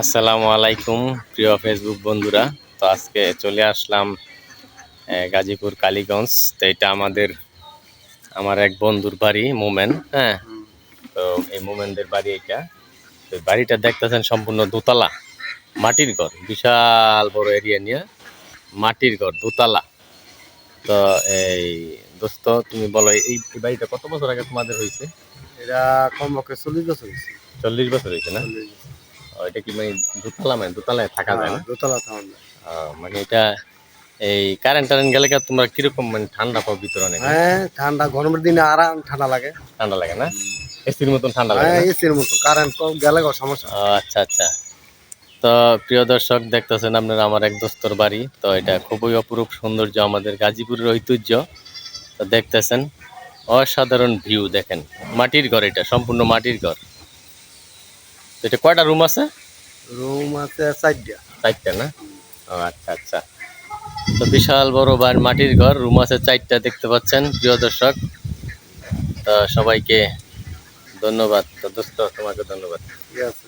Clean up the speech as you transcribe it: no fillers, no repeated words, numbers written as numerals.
আসসালামু আলাইকুম প্রিয় ফেসবুক বন্ধুরা। তো আজকে চলে আসলাম গাজীপুর কালীগঞ্জ। তো এটা আমার এক বন্ধুর বাড়ি মোমেন। হ্যাঁ, তো এই মোমেনদের বাড়ি এটা। তো বাড়িটা দেখতেছেন সম্পূর্ণ দোতলা মাটির ঘর, বিশাল বড় এরিয়া নিয়ে মাটির ঘর দোতলা। তো এই দোস্ত তুমি বলো, এই বাড়িটা কত বছর আগে তোমাদের হয়েছে? এটা কমপক্ষে 40 বছর হয়েছে। 40 বছর হয়েছে না? 40 বছর। এটা কি মানে দোতলা, মানে দোতলায় থাকা যায় না? দোতলা থাউন না। মানে এটা এই কারেন্ট টারেন্ট গেলে কি তোমরা কিরকম মানে ঠান্ডা পাও ভিতরে অনেক? হ্যাঁ, ঠান্ডা গরমের দিনে আরাম ঠান্ডা লাগে। ঠান্ডা লাগে না? এসির মতন ঠান্ডা লাগে হ্যাঁ, না? এসির মতো কারেন্ট গেলে সমস্যা। আচ্ছা আচ্ছা। তো প্রিয় দর্শক, দেখতেছেন আপনারা আমার এক দোস্তর বাড়ি। তো এটা খুবই অপরূপ সৌন্দর্য, আমাদের গাজীপুরের ঐতিহ্য। তো দেখতেছেন অসাধারণ ভিউ, দেখেন মাটির ঘর, এটা সম্পূর্ণ মাটির ঘর। তো এটা কয়টা রুম আছে? রুম আছে 4টা। 4টা না? ও আচ্ছা আচ্ছা। তো বিশাল বড় মাটির ঘর, রুম আছে 4টা, দেখতে পাচ্ছেন প্রিয় দর্শক। তো সবাইকে ধন্যবাদ। তো দোস্ত তোমাকে ধন্যবাদ। ঠিক আছে।